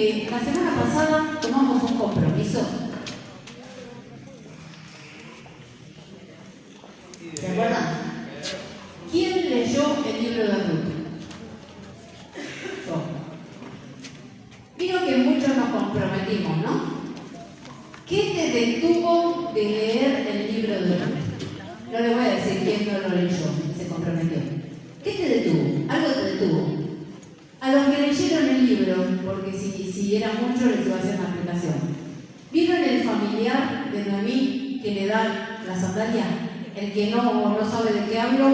La semana pasada tomamos un compromiso. ¿Se acuerdan? ¿Quién leyó el libro de Ruth? Yo. Vino que muchos nos comprometimos, ¿no? ¿Qué te detuvo de leer el libro de Ruth? No le voy a decir quién no lo leyó, se comprometió. ¿Qué te detuvo? Algo te detuvo. A los que leyeron el libro, porque si era mucho les iba a hacer una aplicación. ¿Vieron el familiar de Noemí que le da la sandalia? El que no sabe de qué hablo,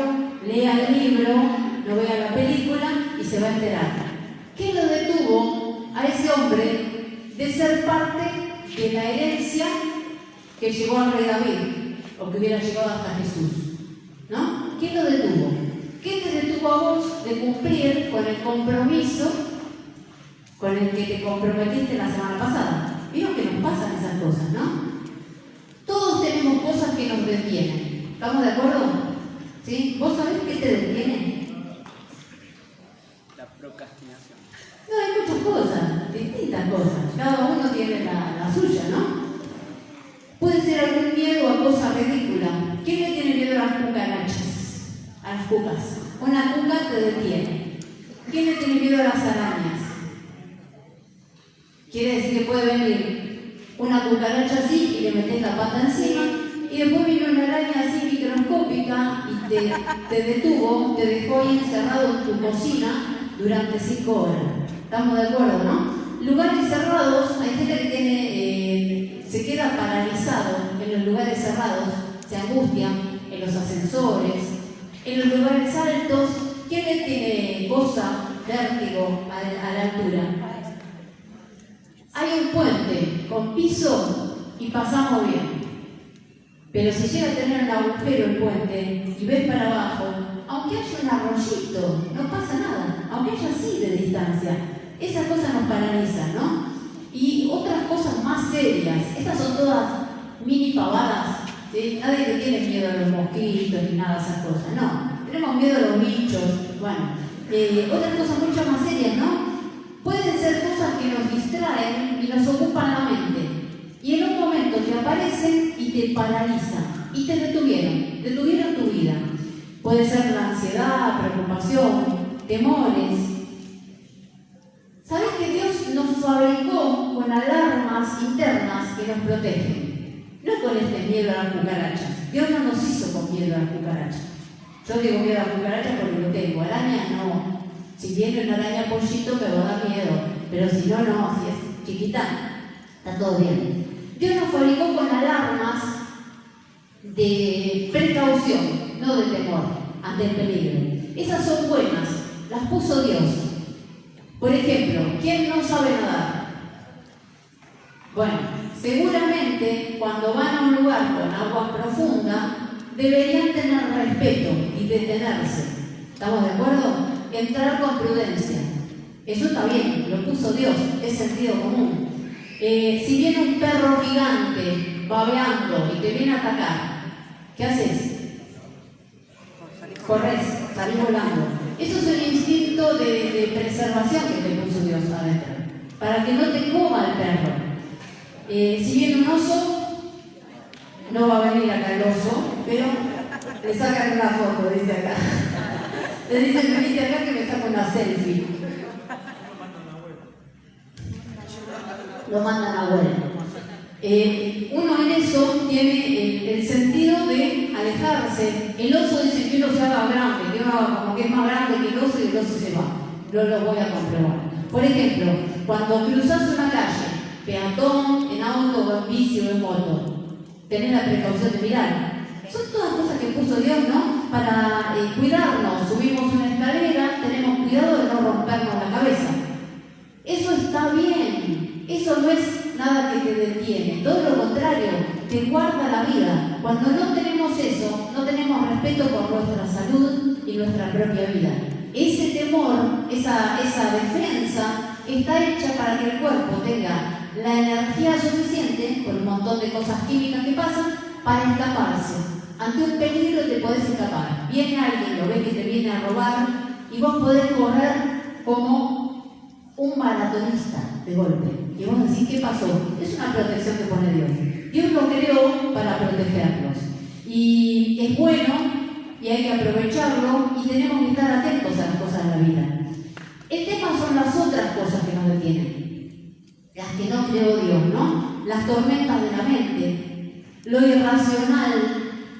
lea el libro, no vea la película y se va a enterar. ¿Qué lo detuvo a ese hombre de ser parte de la herencia que llegó al rey David, o que hubiera llegado hasta Jesús? ¿No? ¿Quién lo detuvo? ¿Qué te detuvo a vos de cumplir con el compromiso con el que te comprometiste la semana pasada? Vieron que nos pasan esas cosas, ¿no? Todos tenemos cosas que nos detienen. ¿Estamos de acuerdo? ¿Sí? ¿Vos sabés qué te detiene? La procrastinación. No, hay muchas cosas, distintas cosas. Cada uno tiene la suya, ¿no? Puede ser algún miedo a cosas ridículas. ¿Quién le tiene miedo a las cucarachas? A las cucas. Una cuca te detiene. ¿Quién le tiene miedo a las arañas? Quiere decir que puede venir una cucaracha así y le metes la pata encima, y después viene una araña así microscópica y te detuvo, te dejó ahí encerrado en tu cocina durante 5 horas. ¿Estamos de acuerdo, no? Lugares cerrados, hay gente que se queda paralizado en los lugares cerrados, se angustia en los ascensores, en los lugares altos. ¿Quién le tiene cosa, vértigo a la altura? Hay un puente con piso y pasamos bien. Pero si llega a tener un agujero el puente y ves para abajo, aunque haya un arroyito, no pasa nada, aunque haya así de distancia. Esas cosas nos paralizan, ¿no? Y otras cosas más serias, estas son todas mini pavadas, ¿sí? Nadie le tiene miedo a los mosquitos ni nada de esas cosas, no. Tenemos miedo a los bichos, bueno. Otras cosas mucho más serias, ¿no? Pueden ser cosas que nos distraen y nos ocupan la mente. Y en un momento te aparecen y te paralizan. Y te detuvieron tu vida. Puede ser la ansiedad, preocupación, temores. ¿Sabes que Dios nos fabricó con alarmas internas que nos protegen? No con este miedo a las cucarachas. Dios no nos hizo con miedo a las cucarachas. Yo digo miedo a las cucarachas porque lo tengo. Arañas no. Si viene una araña pollito me va a dar miedo. Pero si no, si es chiquita, está todo bien. Dios nos fabricó con alarmas de precaución, no de temor ante el peligro. Esas son buenas, las puso Dios. Por ejemplo, ¿quién no sabe nadar? Bueno, seguramente cuando van a un lugar con agua profunda, deberían tener respeto y detenerse. ¿Estamos de acuerdo? Entrar con prudencia. Eso está bien, lo puso Dios, es sentido común. Si viene un perro gigante babeando y te viene a atacar, ¿qué haces? Corres, salís volando. Eso es el instinto de preservación que te puso Dios adentro, para que no te coma el perro. Si viene un oso, no va a venir acá el oso, pero le sacan una foto, dice acá. Le dicen, venite acá que me saco una selfie. Lo mandan a vuelo. Uno en eso tiene el sentido de alejarse. El oso dice que uno se haga grande, que uno haga como que es más grande que el oso y el oso se va. No lo voy a comprobar. Por ejemplo, cuando cruzas una calle, peatón, en auto o en bici o en moto, tenés la precaución de mirar. Son todas cosas que puso Dios, ¿no? Para cuidarnos. Subimos una escalera, tenemos cuidado de no rompernos la cabeza. Eso está bien. Eso no es nada que te detiene. Todo lo contrario, te guarda la vida. Cuando no tenemos eso, no tenemos respeto por nuestra salud y nuestra propia vida. Ese temor, esa defensa, está hecha para que el cuerpo tenga la energía suficiente, por un montón de cosas químicas que pasan, para escaparse. Ante un peligro te podés escapar. Viene alguien, lo ves que te viene a robar, y vos podés correr como un maratonista de golpe. Y vos decís, ¿qué pasó? Es una protección que pone Dios. Dios lo creó para protegernos. Y es bueno y hay que aprovecharlo y tenemos que estar atentos a las cosas de la vida. El tema son las otras cosas que nos detienen. Las que no creó Dios, ¿no? Las tormentas de la mente, lo irracional.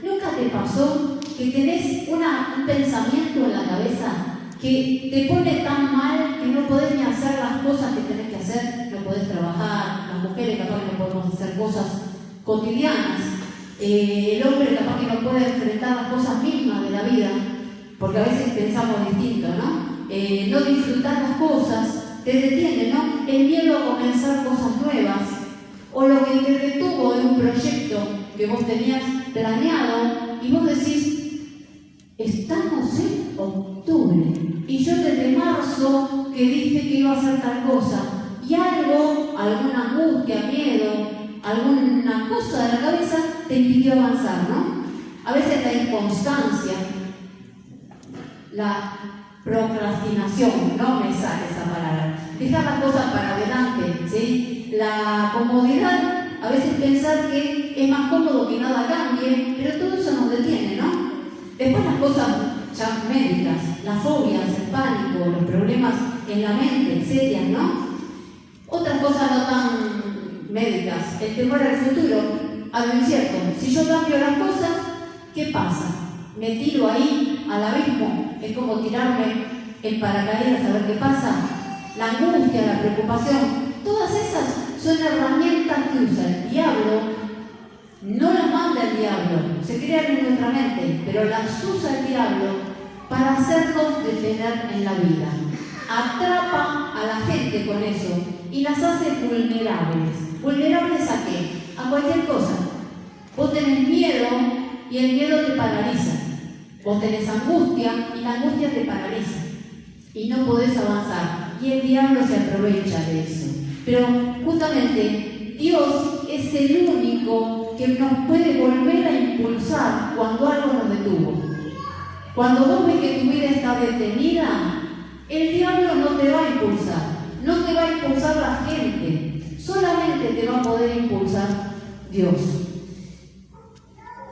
¿Nunca te pasó que tenés un pensamiento en la cabeza que te pone tan mal que no podés ni hacer las cosas que tenés que hacer? No podés trabajar, las mujeres capaz que no podemos hacer cosas cotidianas, el hombre capaz que no puede enfrentar las cosas mismas de la vida, porque a veces pensamos distinto, ¿no? No disfrutar las cosas te detiene, ¿no? El miedo a comenzar cosas nuevas, o lo que te detuvo de un proyecto que vos tenías planeado y vos decís, estamos en octubre y yo desde marzo que dije que iba a hacer tal cosa y algo, alguna angustia, miedo, alguna cosa de la cabeza te impidió avanzar, ¿no? A veces la inconstancia, la procrastinación, no me sale esa palabra, dejar las cosas para adelante, ¿sí? La comodidad, a veces pensar que es más cómodo que nada cambie, pero todo eso nos detiene, ¿no? Después las cosas ya médicas, las fobias, el pánico, los problemas en la mente, serias, ¿no? Otras cosas no tan médicas, el temor al futuro, a lo incierto. Si yo cambio las cosas, ¿qué pasa? Me tiro ahí al abismo, es como tirarme en paracaídas a ver qué pasa. La angustia, la preocupación, todas esas son herramientas que usa el diablo. No las manda el diablo, se crean en nuestra mente, pero las usa el diablo para hacernos detener en la vida. Atrapa a la gente con eso y las hace vulnerables. ¿Vulnerables a qué? A cualquier cosa. Vos tenés miedo y el miedo te paraliza. Vos tenés angustia y la angustia te paraliza. Y no podés avanzar. Y el diablo se aprovecha de eso. Pero justamente Dios es el único que nos puede volver a impulsar cuando algo nos detuvo. Cuando vos ves que tu vida está detenida, el diablo no te va a impulsar, no te va a impulsar la gente, solamente te va a poder impulsar Dios.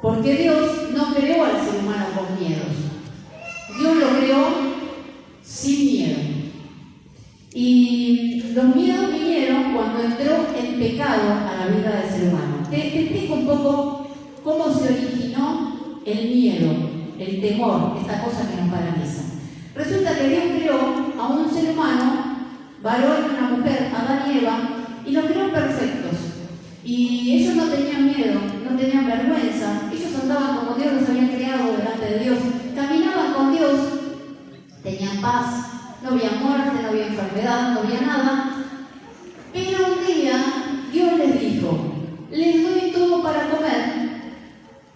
Porque Dios no creó al ser humano con miedos. Dios lo creó sin miedo. Y los miedos vinieron cuando entró el pecado a la vida del ser humano. Te explico un poco cómo se originó el miedo, el temor, esta cosa que nos paraliza. Resulta que Dios creó a un ser humano, varón y una mujer, Adán y Eva, y los creó perfectos. Y ellos no tenían miedo, no tenían vergüenza, ellos andaban como Dios los había creado delante de Dios, caminaban con Dios, tenían paz, no había muerte, no había enfermedad, no había nada. Pero un día Dios les dijo, les doy todo para comer,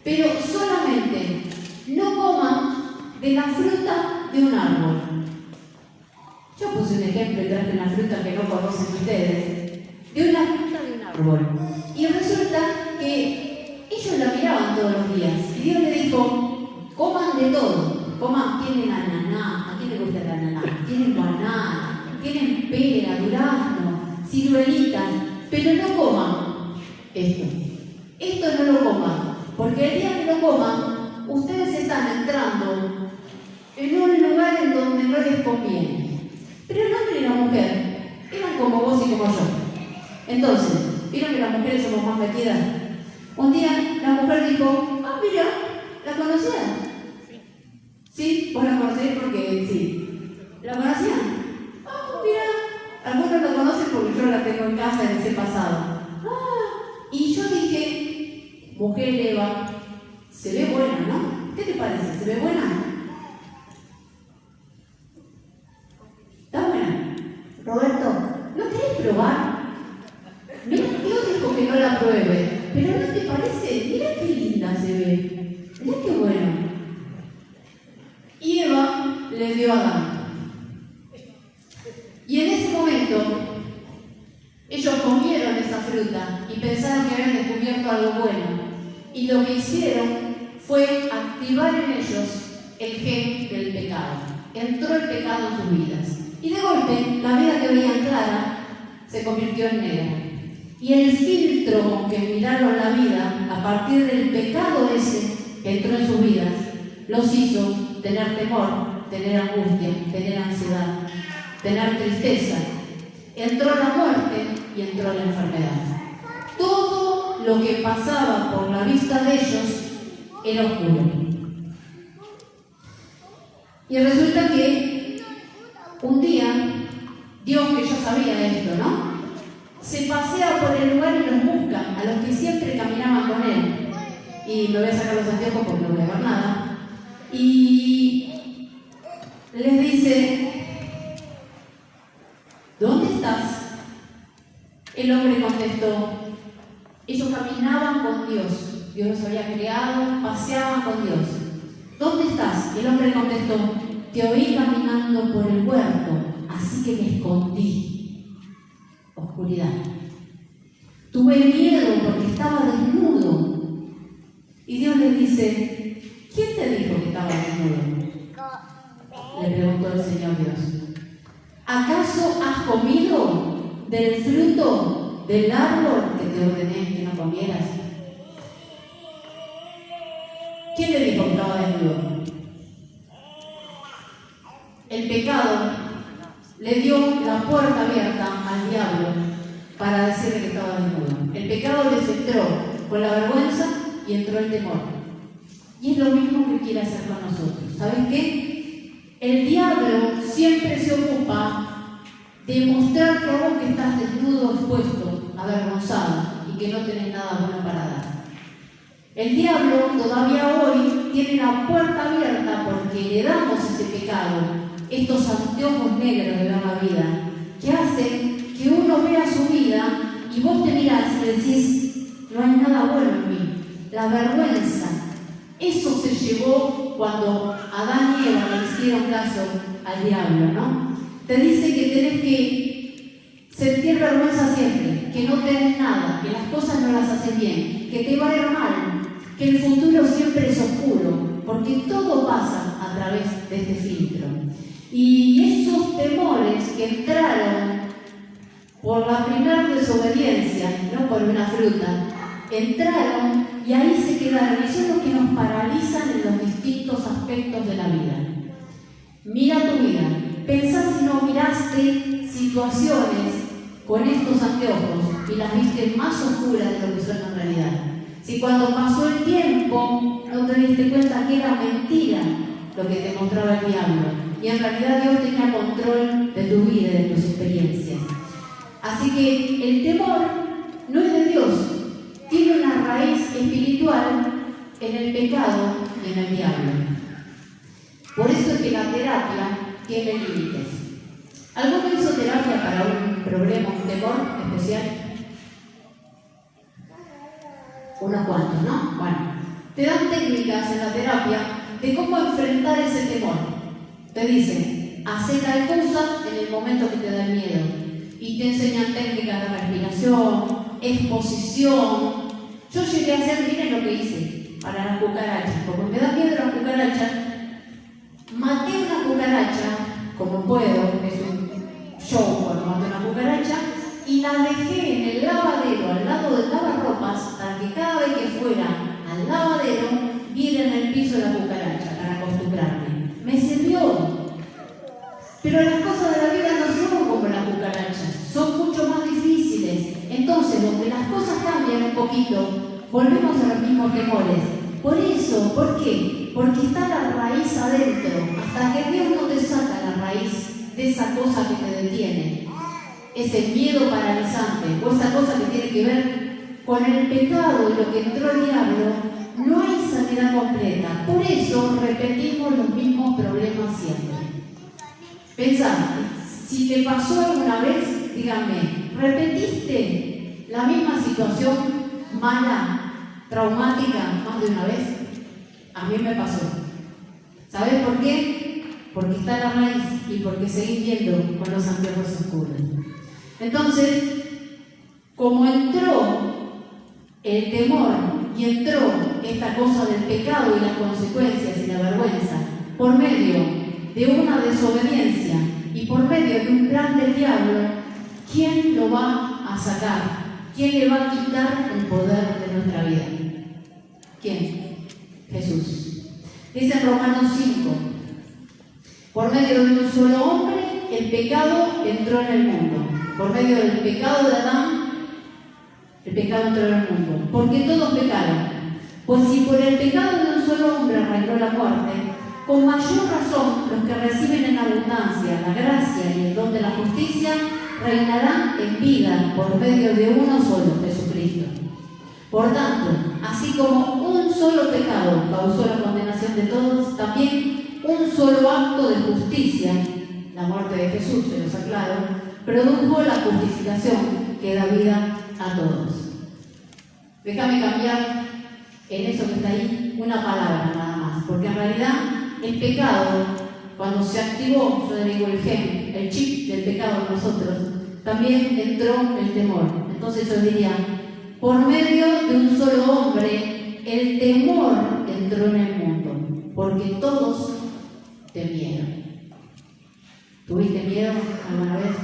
pero solamente no coman de la fruta de un árbol. Yo puse un ejemplo y traje una fruta que no conocen ustedes, de una fruta de un árbol. Y resulta que ellos la miraban todos los días y Dios les dijo, coman de todo, coman, tienen ananá, ¿a quién le gusta el ananá? Tienen banana, tienen pera, durazno, ciruelitas, pero no coman esto. Esto no lo coman, porque el día que lo coman, ustedes están entrando en un lugar en donde no les conviene. Pero el hombre y la mujer eran como vos y como yo. Entonces, ¿vieron que las mujeres somos más metidas? Un día la mujer dijo, ah, mira, ¿la conocían? Sí, vos la conocés porque sí. ¿La conocían? Ah, mira, algunos la conocen porque yo la tengo en casa en ese pasado. Ah, y yo dije, mujer Eva, se ve buena, ¿no? ¿Qué te parece? ¿Se ve buena? ¿Está buena? Roberto, ¿no querés probar? Mira, Dios dijo que no la pruebe, pero ¿no te parece? Mira qué linda se ve. Mira qué bueno. Y Eva le dio a Adán. Y en ese momento, ellos comieron esa fruta y pensaron que habían descubierto algo bueno. Y lo que hicieron fue activar en ellos el gen del pecado. Entró el pecado en sus vidas. Y de golpe, la vida que veían clara se convirtió en negra. Y el filtro con que miraron la vida, a partir del pecado ese que entró en sus vidas, los hizo tener temor, tener angustia, tener ansiedad, tener tristeza. Entró la muerte y entró la enfermedad. Todo lo que pasaba por la vista de ellos era oscuro. Y resulta que un día, Dios, que ya sabía esto, ¿no?, se pasea por el lugar y los busca, a los que siempre caminaban con él. Y me voy a sacar los anteojos porque no voy a ver nada. Y les dice: ¿dónde estás? El hombre contestó: ellos caminaban con Dios. Dios los había creado, paseaban con Dios. ¿Dónde estás? El hombre contestó: te oí caminando por el huerto, así que me escondí. Oscuridad. Tuve miedo porque estaba desnudo. Y Dios le dice: ¿quién te dijo que estaba desnudo? Le preguntó el Señor Dios. ¿Acaso has comido del fruto del árbol que te ordené que no comieras? ¿Quién le dijo que estaba desnudo? El pecado le dio la puerta abierta al diablo para decirle que estaba desnudo. El pecado les entró con la vergüenza y entró el temor. Y es lo mismo que quiere hacer con nosotros. ¿Sabes qué? El diablo siempre se ocupa de mostrar que a vos que estás desnudo, expuesto, avergonzado y que no tenés nada bueno para dar. El diablo todavía hoy tiene la puerta abierta porque le damos ese pecado, estos anteojos negros de ver la vida, que hacen que uno vea su vida y vos te mirás y decís: no hay nada bueno en mí. La vergüenza, eso se llevó cuando Adán y Eva le hicieron caso al diablo, ¿no? Te dice que tenés que sentir vergüenza siempre, que no tenés nada, que las cosas no las haces bien, que te va a ir mal, que el futuro siempre es oscuro, porque todo pasa a través de este filtro. Y esos temores que entraron por la primera desobediencia, no por una fruta, entraron y ahí se quedaron. Y son los que nos paralizan en los distintos aspectos de la vida. Mira tu vida. Pensá si no miraste situaciones con estos anteojos y las viste más oscuras de lo que son en realidad. Si cuando pasó el tiempo no te diste cuenta que era mentira lo que te mostraba el diablo. Y en realidad Dios tenía control de tu vida y de tus experiencias. Así que el temor no es de Dios, tiene una raíz espiritual en el pecado y en el diablo. Por eso es que la terapia tiene límites. ¿Alguno hizo terapia para un problema, un temor especial? Unos cuantos, ¿no? Bueno, te dan técnicas en la terapia de cómo enfrentar ese temor. Te dicen: haz tal cosa en el momento que te da miedo. Y te enseñan técnicas de respiración, exposición. Yo llegué a hacer, miren lo que hice para las cucarachas, porque me da miedo las cucarachas. Maté una cucaracha, como puedo, es un show cuando mato una cucaracha, y la dejé en el lavadero, al lado del lavarropas, para que cada vez que fuera al lavadero, viera en el piso la cucaracha, para acostumbrarme. Me sirvió. Pero las cosas de la vida no son como las cucarachas, son mucho más difíciles. Entonces, donde las cosas cambian un poquito, volvemos a los mismos temores. Por eso, ¿por qué? Porque está la raíz adentro. Hasta que Dios no te saca la raíz de esa cosa que te detiene, ese miedo paralizante o esa cosa que tiene que ver con el pecado y lo que entró el diablo, no hay sanidad completa. Por eso repetimos los mismos problemas siempre. Pensá, si te pasó alguna vez, díganme, ¿repetiste la misma situación mala, traumática, más de una vez? A mí me pasó. ¿Sabes por qué? Porque está la raíz y porque seguís viendo con los anteojos oscuros. Entonces, como entró el temor y entró esta cosa del pecado y las consecuencias y la vergüenza por medio de una desobediencia y por medio de un plan del diablo, ¿quién lo va a sacar? ¿Quién le va a quitar el poder de nuestra vida? ¿Quién? Jesús. Dice en Romanos 5, por medio de un solo hombre, el pecado entró en el mundo. Por medio del pecado de Adán, el pecado entró en el mundo. Porque todos pecaron. Pues si por el pecado de un solo hombre reinó la muerte, con mayor razón los que reciben en abundancia la gracia y el don de la justicia reinarán en vida por medio de uno solo, Jesucristo. Por tanto, así como un solo pecado causó la condenación de todos, también un solo acto de justicia, la muerte de Jesús, se los aclaro, produjo la justificación que da vida a todos. Déjame cambiar en eso que está ahí una palabra nada más, porque en realidad el pecado, cuando se activó, yo le digo el gen, el chip del pecado en nosotros, también entró el temor. Entonces yo diría, por medio de un solo hombre, el temor entró en el mundo, porque todos temieron. ¿Tuviste miedo alguna vez?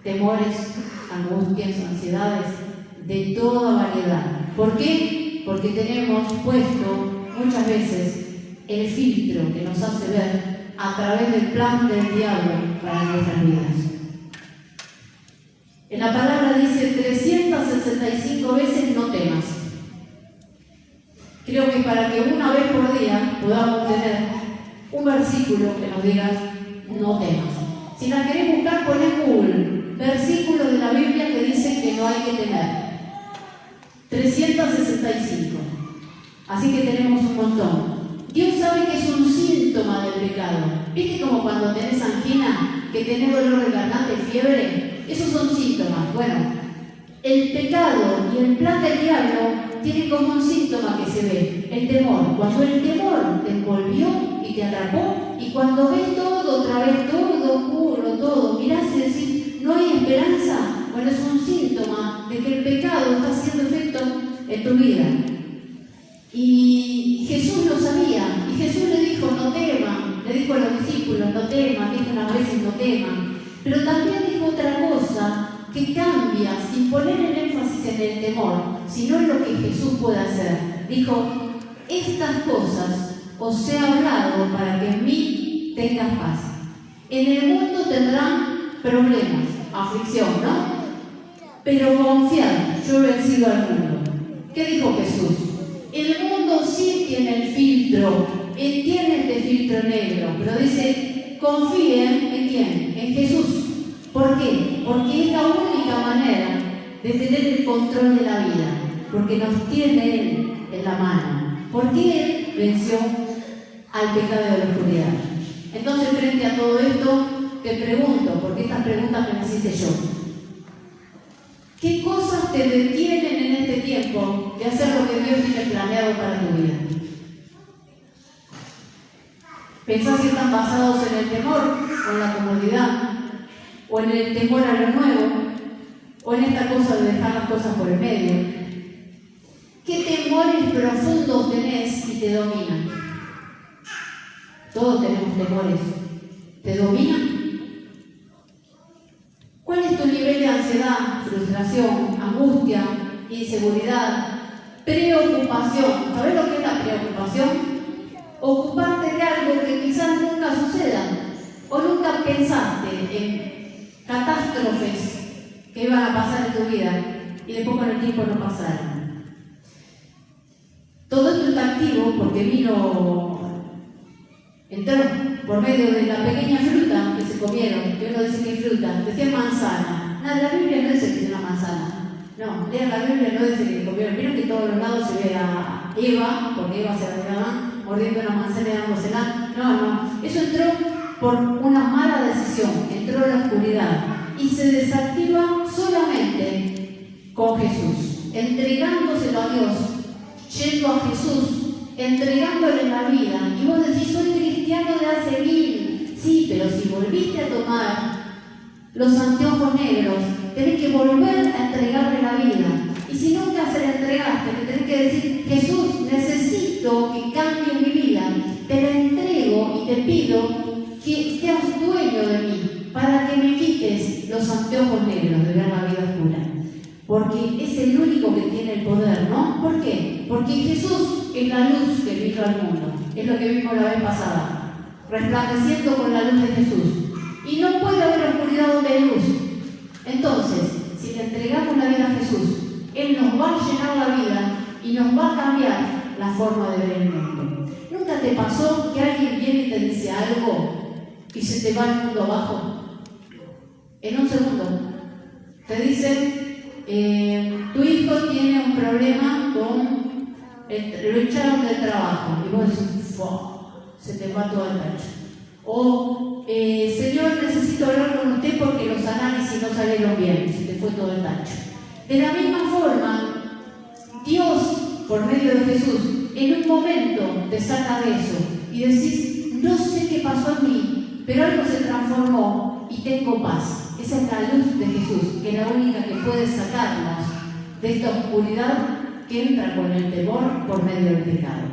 Temores, angustias, ansiedades, de toda variedad. ¿Por qué? Porque tenemos puesto muchas veces el filtro que nos hace ver a través del plan del diablo para nuestras vidas. En la palabra dice 365 veces no temas. Creo que para que una vez por día podamos tener un versículo que nos diga no temas. Si la querés buscar, poné en Google versículos de la Biblia que dicen que no hay que temer. 365. Así que tenemos un montón. Dios sabe que es un síntoma del pecado. ¿Viste como cuando tenés angina, que tenés dolor de garganta y fiebre? Esos son síntomas. Bueno, el pecado y el plan del diablo tienen como un síntoma que se ve, el temor. Cuando el temor te envolvió y te atrapó, y cuando ves todo otra vez, todo oscuro, todo, mirás y decís, no hay esperanza. Bueno, es un síntoma de que el pecado está haciendo efecto en tu vida. Y Jesús lo sabía, y Jesús le dijo, no teman, le dijo a los discípulos, no teman, dijo unas veces, no teman, pero también dijo otra cosa que cambia, sin poner el énfasis en el temor, sino en lo que Jesús puede hacer. Dijo, estas cosas os he hablado para que en mí tengas paz. En el mundo tendrán problemas, aflicción, ¿no? Pero confiad, yo he vencido al mundo. ¿Qué dijo Jesús? El mundo sí tiene el filtro, tiene este filtro negro, pero dice, confíen en quién, en Jesús. ¿Por qué? Porque es la única manera de tener el control de la vida, porque nos tiene Él en la mano, porque Él venció al pecado de la oscuridad. Entonces, frente a todo esto, te pregunto, porque estas preguntas me las hice yo. ¿Qué cosas te detienen en este tiempo de hacer lo que Dios tiene planeado para tu vida? ¿Pensás que están basados en el temor o en la comodidad? ¿O en el temor a lo nuevo? ¿O en esta cosa de dejar las cosas por el medio? ¿Qué temores profundos tenés y te dominan? Todos tenemos temores. ¿Te dominan? ¿Cuál es tu nivel de ansiedad, frustración, angustia, inseguridad, preocupación? ¿Sabes lo que es la preocupación? Ocuparte de algo que quizás nunca suceda o nunca pensaste en catástrofes que iban a pasar en tu vida y después con el tiempo no pasaron. Todo esto está activo porque entró por medio de la pequeña fruta que se comieron, que uno dice que es fruta, decía manzana. Nada, la Biblia no dice que es una manzana. No, lean la Biblia, no dice que comieron. Vieron que en todos los lados se ve a Eva, porque Eva se la mordiendo una manzana y dándosela. No, eso entró por una mala decisión, entró en la oscuridad y se desactiva solamente con Jesús, entregándoselo a Dios, yendo a Jesús, entregándole la vida. Y vos decís, soy cristiano de hace 1000. Sí, pero si volviste a tomar los anteojos negros, tenés que volver a entregarle la vida. Y si nunca se la entregaste, te tenés que decir, Jesús, necesito que cambie mi vida, te la entrego y te pido que seas dueño de mí, para porque es el único que tiene el poder, ¿no? ¿Por qué? Porque Jesús es la luz que vino al mundo, es lo que vimos la vez pasada, resplandeciendo con la luz de Jesús. Y no puede haber oscuridad donde hay luz. Entonces, si le entregamos la vida a Jesús, Él nos va a llenar la vida y nos va a cambiar la forma de ver el mundo. ¿Nunca te pasó que alguien viene y te dice algo y se te va el mundo abajo? En un segundo. Te dicen, tu hijo tiene un problema con... lo echaron del trabajo. Y vos decís, se te va todo el tacho. O, Señor, necesito hablar con usted porque los análisis no salieron bien. Se te fue todo el tacho. De la misma forma, Dios, por medio de Jesús, en un momento te saca de eso y decís, no sé qué pasó en mí, pero algo se transformó y tengo paz. Esa es la luz de Jesús, que es la única que puede sacarnos de esta oscuridad que entra con el temor por medio del pecado.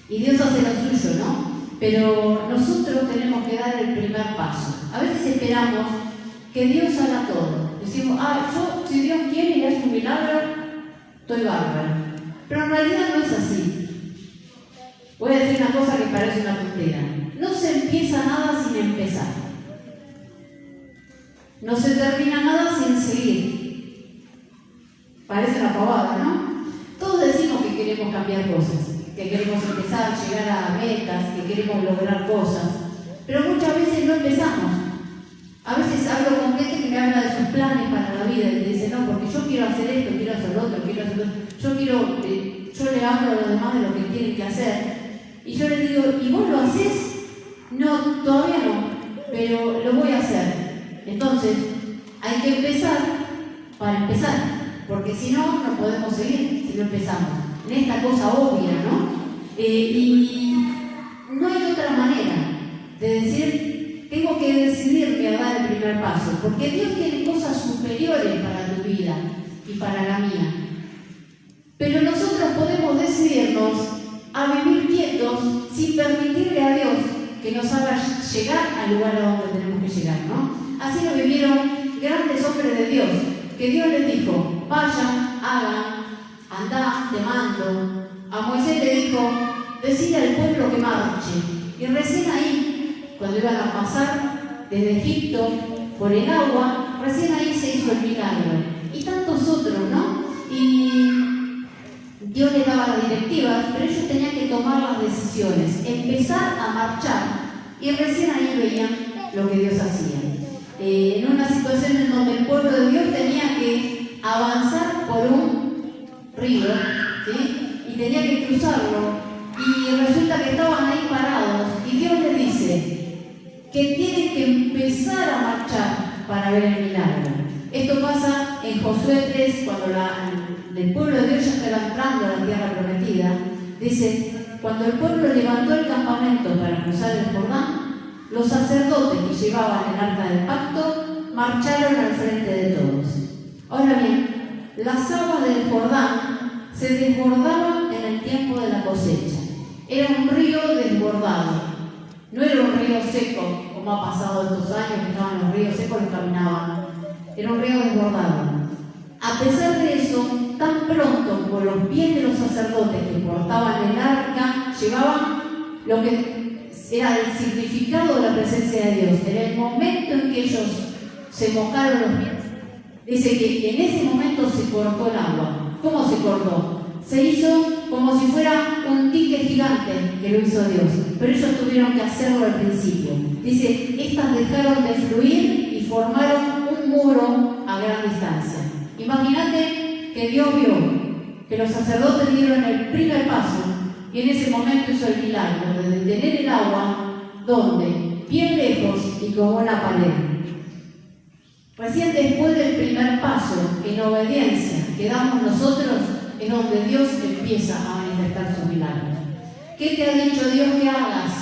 Y Dios hace lo suyo, ¿no? Pero nosotros tenemos que dar el primer paso. A veces esperamos que Dios haga todo. Decimos, yo, si Dios quiere y hace un milagro, estoy bárbaro. Pero en realidad no es así. Voy a decir una cosa que parece una tontería. No se empieza nada sin empezar. No se termina nada sin seguir. Parece una pavada, ¿no? Todos decimos que queremos cambiar cosas, que queremos empezar a llegar a metas, que queremos lograr cosas, pero muchas veces no empezamos. A veces hablo con gente que me habla de sus planes para la vida y te dice, no, porque yo quiero hacer esto, quiero hacer lo otro, quiero hacer lo otro. Yo le hablo a los demás de lo que tienen que hacer. Y yo les digo, ¿y vos lo haces? No, todavía no, pero lo voy a hacer. Entonces, hay que empezar para empezar, porque si no, no podemos seguir si no empezamos. En esta cosa obvia, ¿no? Y no hay otra manera de decir, tengo que decidirme a dar el primer paso, porque Dios tiene cosas superiores para tu vida y para la mía. Pero nosotros podemos decidirnos a vivir quietos sin permitirle a Dios que nos haga llegar al lugar a donde tenemos que llegar, ¿no? Así lo vivieron grandes hombres de Dios, que Dios les dijo, vayan, hagan, andá, te mando. A Moisés le dijo, decide al pueblo que marche. Y recién ahí, cuando iban a pasar desde Egipto por el agua, recién ahí se hizo el milagro. Y tantos otros, ¿no? Y Dios les daba las directivas, pero ellos tenían que tomar las decisiones, empezar a marchar. Y recién ahí veían lo que Dios hacía. En una situación en donde el pueblo de Dios tenía que avanzar por un río, ¿sí? Y tenía que cruzarlo, y resulta que estaban ahí parados, y Dios les dice que tienen que empezar a marchar para ver el milagro. Esto pasa en Josué 3, cuando el pueblo de Dios ya estaba entrando a la tierra prometida. Dice, cuando el pueblo levantó el campamento para cruzar el Jordán, los sacerdotes que llevaban el arca del pacto marcharon al frente de todos. Ahora bien, las aguas del Jordán se desbordaban en el tiempo de la cosecha. Era un río desbordado. No era un río seco, como ha pasado estos años que estaban los ríos secos y caminaban. Era un río desbordado. A pesar de eso, tan pronto por los pies de los sacerdotes que portaban el arca, llevaban lo que era el significado de la presencia de Dios. Era el momento en que ellos se mojaron los pies. Dice que en ese momento se cortó el agua. ¿Cómo se cortó? Se hizo como si fuera un dique gigante que lo hizo Dios. Pero ellos tuvieron que hacerlo al principio. Dice, estas dejaron de fluir y formaron un muro a gran distancia. Imagínate que Dios vio que los sacerdotes dieron el primer paso y en ese momento hizo el milagro de detener el agua, donde, bien lejos y como una pared. Recién después del primer paso, en obediencia, que damos nosotros, es donde Dios empieza a manifestar sus milagros. ¿Qué te ha dicho Dios que hagas?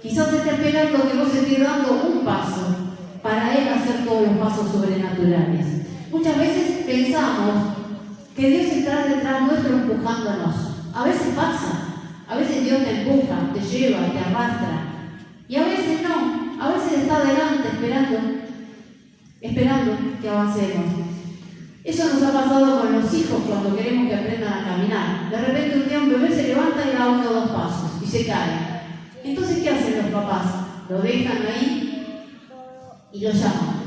Quizás está esperando que vos estés dando un paso para Él hacer todos los pasos sobrenaturales. Muchas veces pensamos que Dios está detrás nuestro empujándonos. A veces pasa. A veces Dios te empuja, te lleva, te arrastra. Y a veces no. A veces está adelante esperando que avancemos. Eso nos ha pasado con los hijos cuando queremos que aprendan a caminar. De repente un día un bebé se levanta y da 1 o 2 pasos y se cae. Entonces, ¿qué hacen los papás? Lo dejan ahí y lo llaman.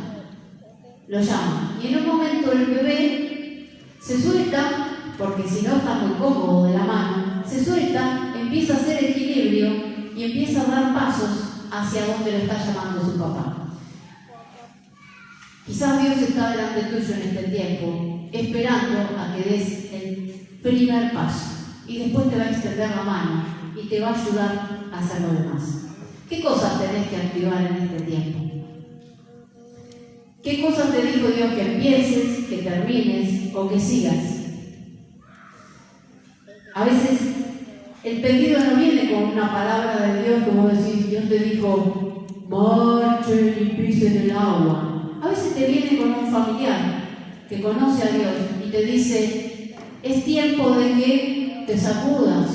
Lo llaman. Y en un momento el bebé se suelta, porque si no está muy cómodo de la mano, se suelta, empieza a hacer equilibrio y empieza a dar pasos hacia donde lo está llamando su papá. Quizás Dios está delante tuyo en este tiempo, esperando a que des el primer paso y después te va a extender la mano y te va a ayudar a hacer lo demás. ¿Qué cosas tenés que activar en este tiempo? ¿Qué cosas te dijo Dios que empieces, que termines o que sigas? A veces el pedido no viene con una palabra de Dios, como decís, Dios te dijo, marchen y pisen el agua. A veces te viene con un familiar que conoce a Dios y te dice, es tiempo de que te sacudas.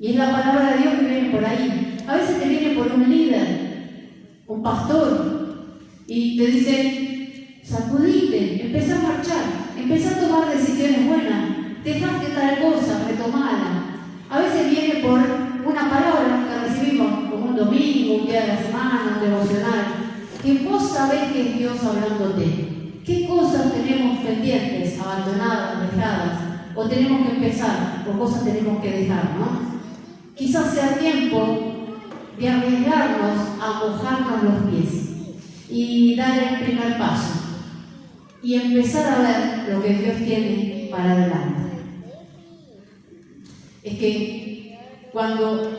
Y es la palabra de Dios que viene por ahí. A veces te viene por un líder, un pastor, y te dice, sacudite, empezá a marchar, empezá a tomar decisiones buenas, dejaste tal cosa, retomala. A veces viene por una palabra que recibimos, como un domingo, un día de la semana, un devocional, que vos sabés que es Dios hablándote. ¿Qué cosas tenemos pendientes, abandonadas, dejadas? O tenemos que empezar, o cosas tenemos que dejar, ¿no? Quizás sea tiempo de arriesgarnos a mojarnos los pies y dar el primer paso y empezar a ver lo que Dios tiene para adelante. Es que cuando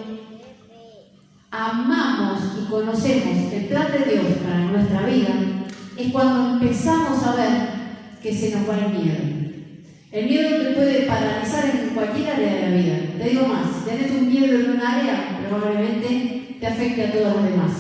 amamos y conocemos el plan de Dios para nuestra vida, es cuando empezamos a ver que se nos va el miedo. El miedo te puede paralizar en cualquier área de la vida. Te digo más, si tenés un miedo en un área, probablemente te afecte a todos los demás.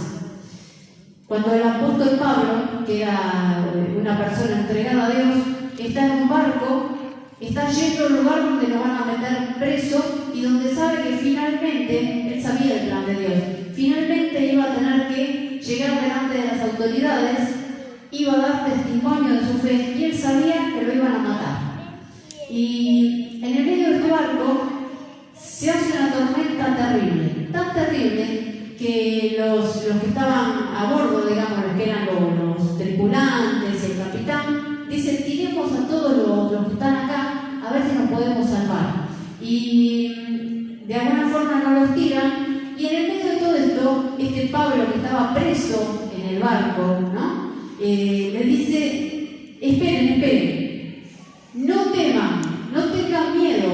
Cuando el apóstol Pablo, que era una persona entregada a Dios, está en un barco, está yendo a un lugar donde lo van a meter preso y donde sabe que finalmente, él sabía el plan de Dios, finalmente iba a tener que llegar delante de las autoridades, iba a dar testimonio de su fe y él sabía que lo iban a matar. Y en el medio de este barco se hace una tormenta terrible, tan terrible que los que estaban a bordo, digamos, los que eran los tripulantes, el capitán, dicen, tiremos a todos los que están acá a ver si nos podemos salvar. Y de alguna forma no los tiran, y en el medio de todo esto, Pablo, que estaba preso en el barco, ¿no? Le dice, esperen, no teman, no tengan miedo,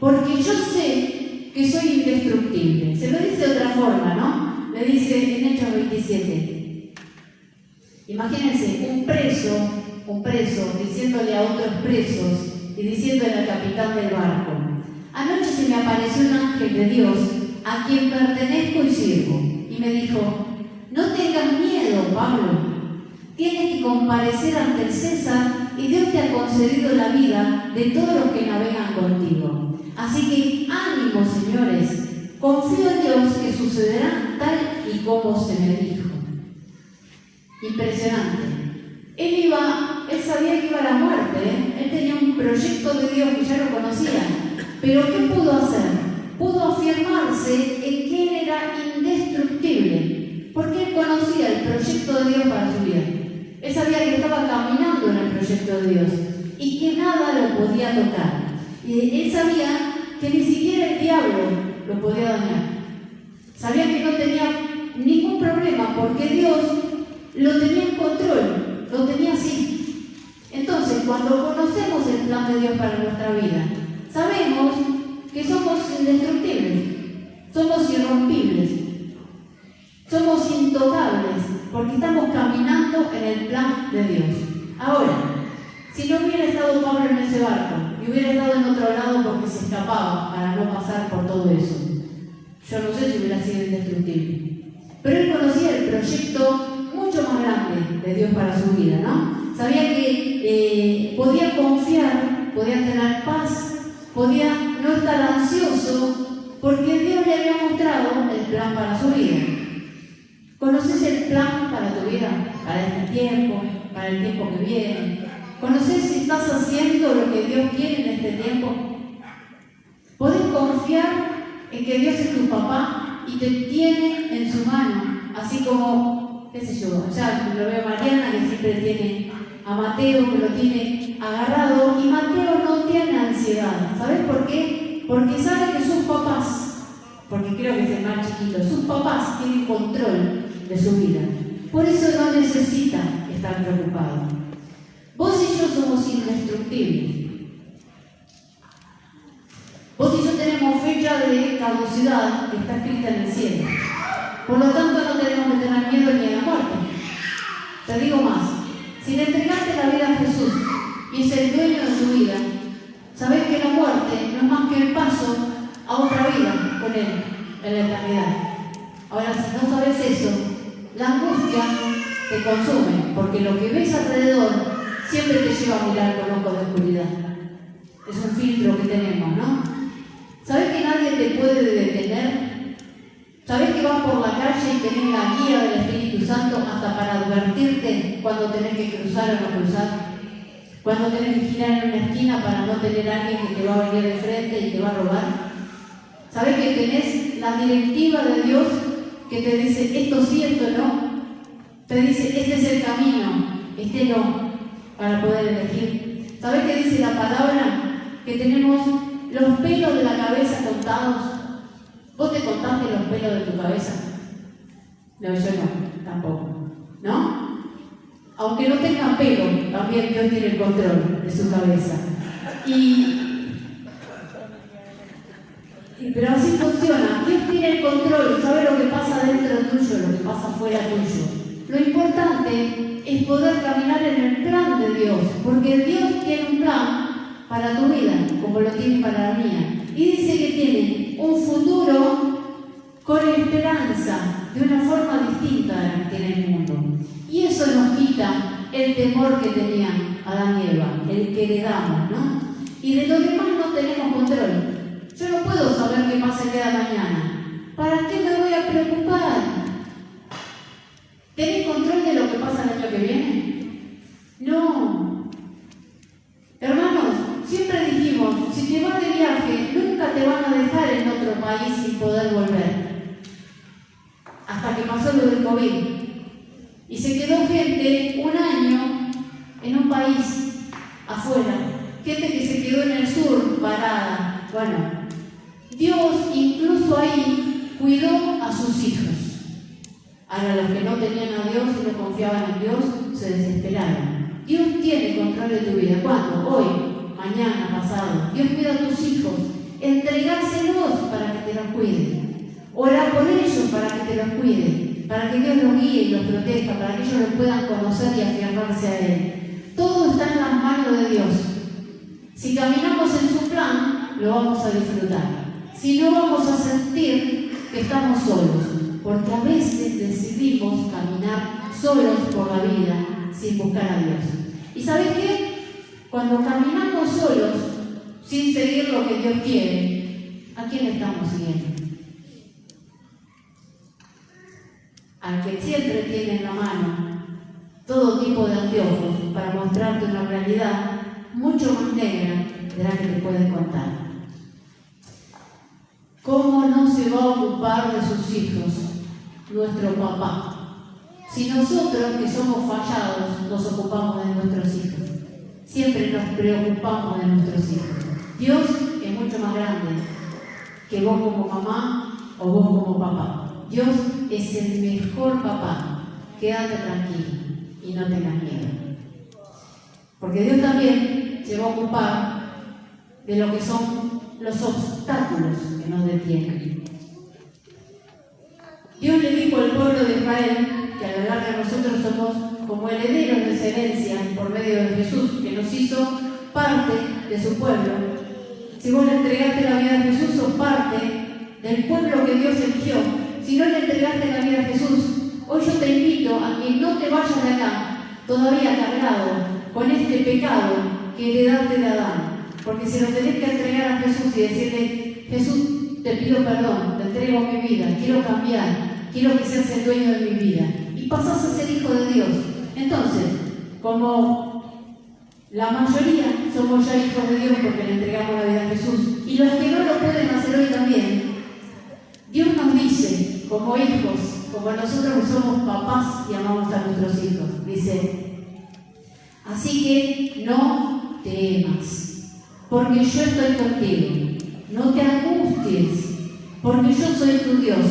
porque yo sé que soy indestructible. Se lo dice de otra forma, ¿no? Le dice en Hechos 27. Imagínense, un preso diciéndole a otros presos y diciéndole al capitán del barco, anoche se me apareció un ángel de Dios a quien pertenezco y sirvo, y me dijo, no tengas miedo, Pablo, tienes que comparecer ante el César y Dios te ha concedido la vida de todos los que navegan contigo. Así que ánimo, señores, confío en Dios que sucederá tal y como se me dijo. Impresionante. Él sabía que iba a la muerte, Él tenía un proyecto de Dios que ya lo conocía, pero ¿qué pudo hacer? Pudo afirmarse en que Él era indestructible, porque Él conocía el proyecto de Dios para su vida. Él sabía que estaba caminando en el proyecto de Dios y que nada lo podía tocar. Y Él sabía que ni siquiera el diablo lo podía dañar. Sabía que no tenía ningún problema porque Dios lo tenía en control, lo tenía así. Entonces, cuando conocemos el plan de Dios para nuestra vida, sabemos que somos indestructibles, somos irrompibles, somos intocables, porque estamos caminando en el plan de Dios. Ahora, si no hubiera estado Pablo en ese barco y hubiera estado en otro lado porque se escapaba para no pasar por todo eso, yo no sé si hubiera sido indestructible. Pero él conocía el proyecto mucho más grande de Dios para su vida, ¿no? Sabía que podía confiar, podía tener paz, podía no estar ansioso, porque Dios le había mostrado el plan para su vida. ¿Conoces el plan para tu vida? Para este tiempo, para el tiempo que viene. ¿Conocés si estás haciendo lo que Dios quiere en este tiempo? ¿Podés confiar en que Dios es tu papá y te tiene en su mano? Así como, qué sé yo, ya lo veo a Mariana, que siempre tiene a Mateo, que lo tiene agarrado, y Mateo no tiene ansiedad. ¿Sabes por qué? Porque sabe que sus papás, porque creo que es el más chiquito, sus papás tienen control de su vida. Por eso no necesita estar preocupado. Vos y yo somos indestructibles. Vos y yo tenemos fecha de caducidad que está escrita en el cielo. Por lo tanto, no tenemos que tener miedo ni a la muerte. Te digo más, si le entregaste la vida a Jesús y es el dueño de tu vida, sabés que la muerte no es más que el paso a otra vida con Él en la eternidad. Ahora, si no sabes eso, la angustia te consume, porque lo que ves alrededor siempre te lleva a mirar con ojos de oscuridad. Es un filtro que tenemos, ¿no? ¿Sabés que nadie te puede detener? ¿Sabés que vas por la calle y tenés la guía del Espíritu Santo hasta para advertirte cuando tenés que cruzar o no cruzar? Cuando tenés que girar en una esquina para no tener a alguien que te va a venir de frente y te va a robar. ¿Sabés que tenés la directiva de Dios que te dice esto sí, esto no? Te dice este es el camino, este no, para poder elegir. ¿Sabés que dice la palabra? Que tenemos los pelos de la cabeza contados. ¿Vos te contaste los pelos de tu cabeza? No, yo no, tampoco. ¿No? Aunque no tengan pelo, también Dios tiene el control de su cabeza. Pero así funciona. Dios tiene el control, sabe lo que pasa dentro tuyo, lo que pasa fuera tuyo. Lo importante es poder caminar en el plan de Dios, porque Dios tiene un plan para tu vida, como lo tiene para la mía. Y dice que tiene un futuro con esperanza, de una forma distinta a la que tiene el mundo. Y eso nos quita el temor que tenían Adán y Eva, el que heredamos, ¿no? Y de lo demás no tenemos control. Yo no puedo saber qué pasa el día de mañana. ¿Para qué me voy a preocupar? ¿Tenés control de lo que pasa el año que viene? No. Hermanos, siempre dijimos, si te vas de viaje, nunca te van a dejar en otro país sin poder volver. Hasta que pasó lo del COVID. Y se quedó gente un año en un país afuera. Gente que se quedó en el sur parada. Bueno, Dios incluso ahí cuidó a sus hijos. Ahora los que no tenían a Dios y no confiaban en Dios se desesperaron. Dios tiene control de tu vida. ¿Cuándo? Hoy, mañana, pasado. Dios cuida a tus hijos. Entregárselos para que te los cuide. Orar por ellos para que te los cuide. Para que Dios los guíe y los proteja. Para que ellos los puedan conocer y aferrarse a Él. Todo está en las manos de Dios. Si caminamos en su plan, lo vamos a disfrutar. Si no, vamos a sentir que estamos solos. Porque a veces decidimos caminar solos por la vida sin buscar a Dios. ¿Y sabes qué? Cuando caminamos solos, sin seguir lo que Dios quiere, ¿a quién estamos siguiendo? Al que siempre tiene en la mano todo tipo de anteojos para mostrarte una realidad mucho más negra de la que te pueden contar. ¿Cómo no se va a ocupar de sus hijos nuestro papá? Si nosotros, que somos fallados, nos ocupamos de nuestros hijos. Siempre nos preocupamos de nuestros hijos. Dios es mucho más grande que vos como mamá o vos como papá. Dios es el mejor papá. Quédate tranquilo y no tengas miedo. Porque Dios también se va a ocupar de lo que son los obstáculos que nos detienen. Dios le dijo al pueblo de Israel que a la larga nosotros somos como herederos de esa herencia por medio de Jesús, que nos hizo parte de su pueblo. Si vos le entregaste la vida a Jesús, sos parte del pueblo que Dios eligió. Si no le entregaste la vida a Jesús, hoy yo te invito a que no te vayas de acá todavía cargado con este pecado que heredaste de Adán. Porque si lo tenés que entregar a Jesús y decirle, Jesús, te pido perdón, te entrego mi vida, quiero cambiar, quiero que seas el dueño de mi vida. Y pasás a ser hijo de Dios. Entonces, como La mayoría somos ya hijos de Dios porque le entregamos la vida a Jesús. Y los que no lo pueden hacer hoy también, Dios nos dice, como hijos, como nosotros que somos papás y amamos a nuestros hijos, dice, así que no temas, porque yo estoy contigo. No te angusties, porque yo soy tu Dios.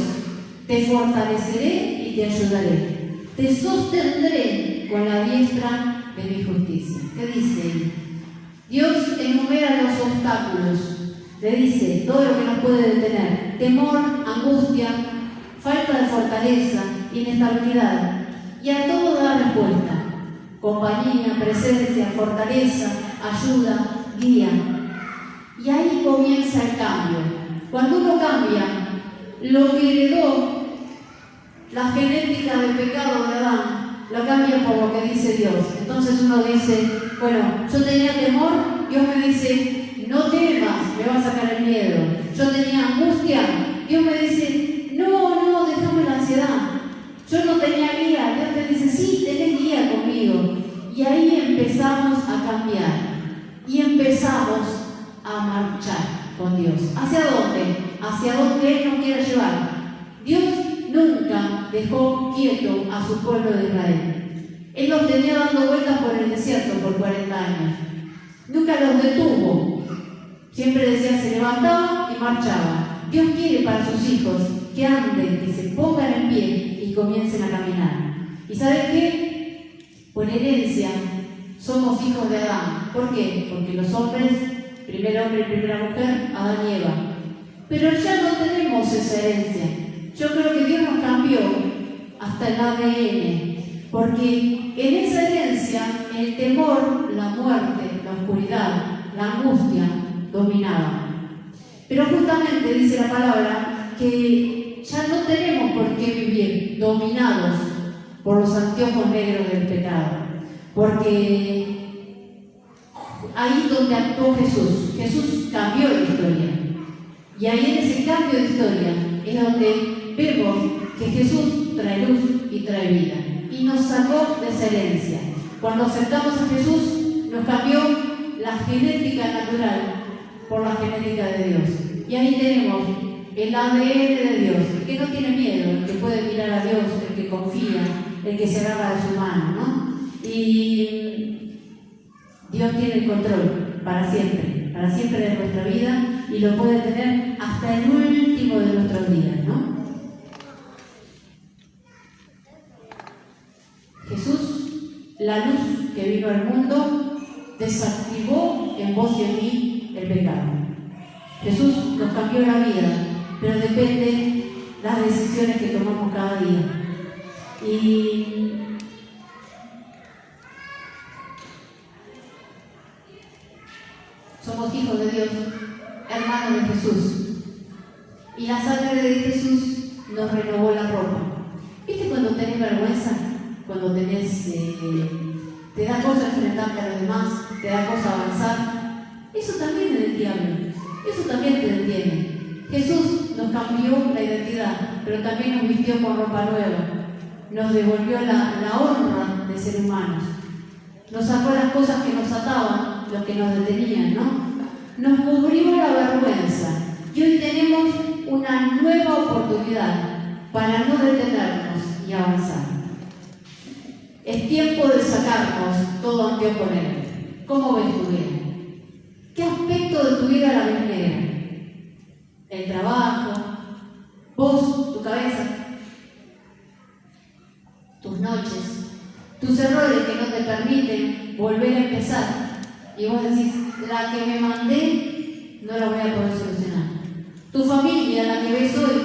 Te fortaleceré y te ayudaré. Te sostendré con la diestra de mi justicia. ¿Qué dice? Dios enumera los obstáculos. Le dice todo lo que nos puede detener: temor, angustia, falta de fortaleza, inestabilidad. Y a todo da respuesta: compañía, presencia, fortaleza, ayuda, guía. Y ahí comienza el cambio. Cuando uno cambia, lo que heredó la genética del pecado de Adán, lo cambia por lo que dice Dios. Entonces uno dice, bueno, yo tenía temor, Dios me dice, no temas, me va a sacar el miedo. Yo tenía angustia, Dios me dice, no, déjame la ansiedad. Yo no tenía guía, Dios me dice, sí, tenés guía conmigo. Y ahí empezamos a cambiar y empezamos a marchar con Dios. ¿Hacia dónde? Hacia donde Él nos quiere llevar. Dios nunca dejó quieto a su pueblo de Israel. Él los tenía dando vueltas por el desierto por 40 años. Nunca los detuvo. Siempre decía, se levantaba y marchaba. Dios quiere para sus hijos que anden, que se pongan en pie y comiencen a caminar. ¿Y saben qué? Por herencia somos hijos de Adán. ¿Por qué? Porque los hombres, primer hombre y primera mujer, Adán y Eva. Pero ya no tenemos esa herencia. Yo creo que Dios nos cambió hasta el ADN, porque en esa herencia el temor, la muerte, la oscuridad, la angustia dominaban. Pero justamente dice la palabra que ya no tenemos por qué vivir dominados por los anteojos negros del pecado, porque ahí donde actuó Jesús, Jesús cambió la historia. Y ahí en ese cambio de historia es donde vemos que Jesús trae luz y trae vida. Y nos sacó de esa herencia. Cuando aceptamos a Jesús, nos cambió la genética natural por la genética de Dios. Y ahí tenemos el ADN de Dios, el que no tiene miedo, el que puede mirar a Dios, el que confía, el que se agarra de su mano, ¿no? Y Dios tiene el control para siempre de nuestra vida, y lo puede tener hasta el último de nuestros días, ¿no? Jesús, la luz que vino al mundo, desactivó en vos y en mí el pecado. Jesús nos cambió la vida, pero depende las decisiones que tomamos cada día. Y somos hijos de Dios, hermanos de Jesús. Y la sangre de Jesús nos renovó la ropa. ¿Viste cuando tenés vergüenza? Cuando tenés, te da cosa enfrentarte a los demás, te da cosa avanzar. Eso también es del diablo. Eso también te detiene. Jesús nos cambió la identidad, pero también nos vistió con ropa nueva. Nos devolvió la honra de ser humanos. Nos sacó las cosas que nos ataban, los que nos detenían, ¿no? Nos cubrió la vergüenza. Y hoy tenemos una nueva oportunidad para no detenernos y avanzar. Es tiempo de sacarnos todo anteojo negro. ¿Cómo ves tu vida? ¿Qué aspecto de tu vida la ves negra? El trabajo, vos, tu cabeza, tus noches, tus errores que no te permiten volver a empezar. Y vos decís, la que me mandé no la voy a poder solucionar. Tu familia, la que ves hoy,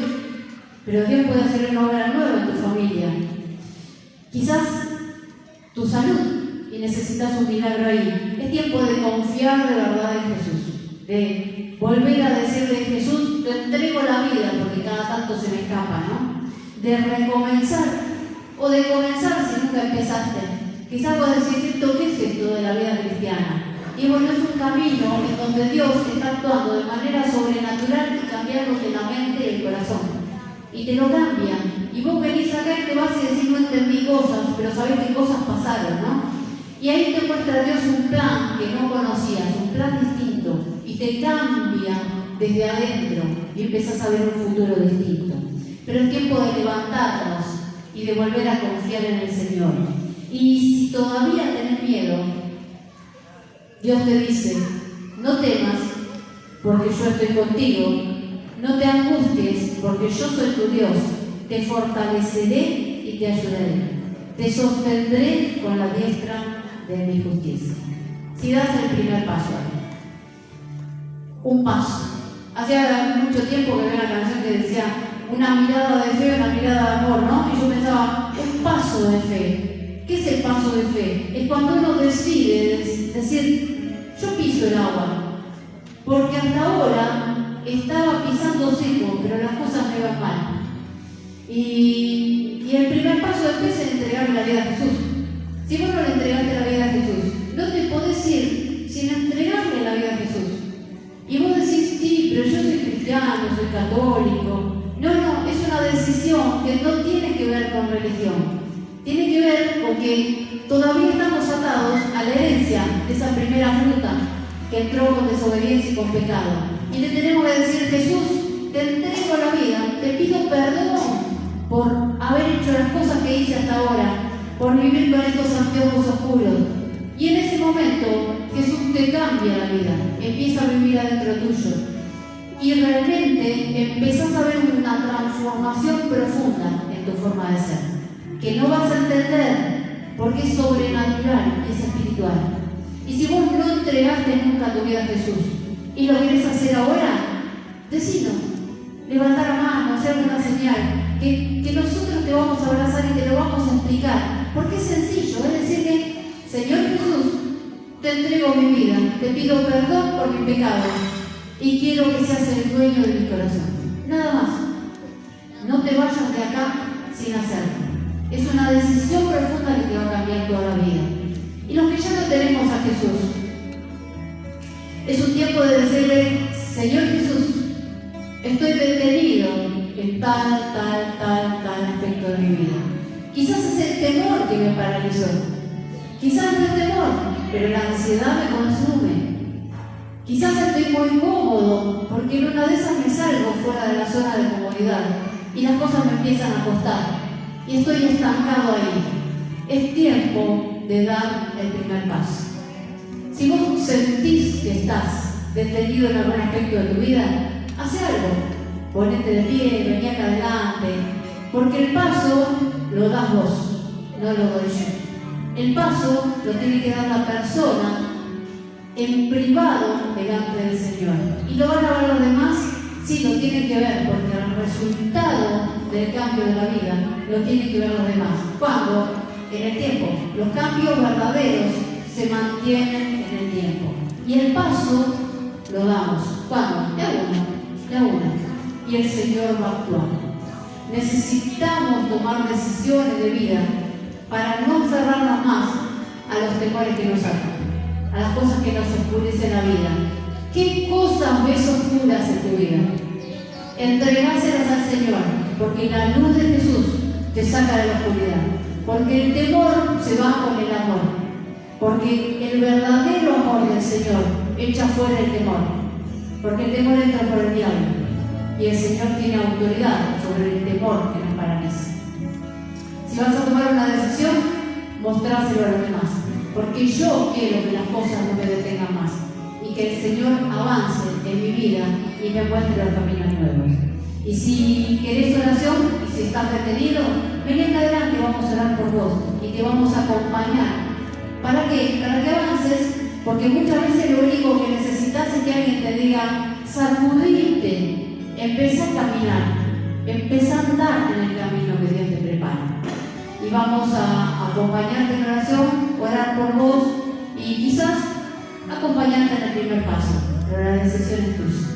pero Dios puede hacer una obra nueva en tu familia. Quizás tu salud y necesitas un milagro ahí. Es tiempo de confiar de verdad en Jesús, de volver a decirle, Jesús, te entrego la vida, porque cada tanto se me escapa, ¿no? De recomenzar, o de comenzar si nunca empezaste. Quizás vos decís, ¿qué es esto de la vida cristiana? Y bueno, es un camino en donde Dios está actuando de manera sobrenatural y cambiándote la mente y el corazón. Y te lo cambian. Y vos venís acá y te vas y decís, no entendí cosas, pero sabés qué cosas pasaron, ¿no? Y ahí te muestra Dios un plan que no conocías, un plan distinto, y te cambia desde adentro y empiezas a ver un futuro distinto. Pero es tiempo de levantarnos y de volver a confiar en el Señor. Y si todavía tenés miedo, Dios te dice, no temas, porque yo estoy contigo, no te angusties, porque yo soy tu Dios, te fortaleceré y te ayudaré, te sostendré con la diestra de mi justicia. Si das el primer paso ahí, un paso. Hacía mucho tiempo que había una canción que decía una mirada de fe, una mirada de amor, ¿no? Y yo pensaba, un paso de fe. ¿Qué es el paso de fe? Es cuando uno decide decir, yo piso el agua, porque hasta ahora estaba pisando seco, pero las cosas me iban mal. Y el primer paso de fe es entregarle la vida a Jesús. Si vos no le entregaste la vida a Jesús, no te podés ir sin entregarle la vida a Jesús. Y vos decís, sí, pero yo soy cristiano, soy católico. No, es una decisión que no tiene que ver con religión. Tiene que ver con que todavía estamos atados a la herencia de esa primera fruta que entró con desobediencia y con pecado. Y le tenemos que decir, Jesús, te entrego la vida, te pido perdón por haber hecho las cosas que hice hasta ahora, por vivir con estos anteojos oscuros. Y en ese momento Jesús te cambia la vida, empieza a vivir adentro tuyo. Y realmente empezás a ver una transformación profunda en tu forma de ser, que no vas a entender porque es sobrenatural, es espiritual. Y si vos no entregaste nunca tu vida a Jesús y lo querés hacer ahora, decilo, levantar la mano, hacer una señal, que nosotros te vamos a abrazar y te lo vamos a explicar, porque es sencillo, es decir que, Señor Jesús, te entrego mi vida, te pido perdón por mi pecado y quiero que seas el dueño de mi corazón. Nada más. No te vayas de acá sin hacerlo. Es una decisión profunda que te va a cambiar toda la vida. Y los que ya no tenemos a Jesús, es un tiempo de decirle, Señor Jesús, estoy detenido en tal aspecto de mi vida. Quizás es el temor que me paralizó. Quizás no es temor, pero la ansiedad me consume. Quizás estoy muy cómodo, porque en una de esas me salgo fuera de la zona de comodidad y las cosas me empiezan a costar y estoy estancado ahí. Es tiempo de dar el primer paso. Si vos sentís que estás detenido en algún aspecto de tu vida, haz algo. Ponete de pie, vení acá adelante, porque el paso lo das vos, no lo doy yo. El paso lo tiene que dar la persona en privado delante del Señor. ¿Y lo van a ver los demás? Sí, lo tienen que ver, porque el resultado del cambio de la vida lo tienen que ver los demás. ¿Cuándo? En el tiempo. Los cambios verdaderos se mantienen en el tiempo. Y el paso lo damos. ¿Cuándo? De a una. Y el Señor va a actuar. Necesitamos tomar decisiones de vida para no cerrarnos más a los temores que nos atan, a las cosas que nos oscurecen la vida. ¿Qué cosas ves oscuras en tu vida? Entregáselas al Señor, porque la luz de Jesús te saca de la oscuridad, porque el temor se va con el amor, porque el verdadero amor del Señor echa fuera el temor, porque el temor entra por el diablo y el Señor tiene autoridad sobre el temor que nos paraliza. Si vas a tomar una decisión, mostrárselo a los demás, porque yo quiero que las cosas no me detengan más y que el Señor avance en mi vida y me muestre los caminos nuevos. Y si querés oración y si estás detenido, ven acá adelante, vamos a orar por vos y te vamos a acompañar. ¿Para qué? Para que avances, porque muchas veces lo único que necesitas es que alguien te diga, sacudite, empezá a caminar, empezá a andar en el camino que Dios te prepara. Y vamos a acompañarte en oración, orar por vos y quizás acompañarte en el primer paso, pero la decisión es tuya.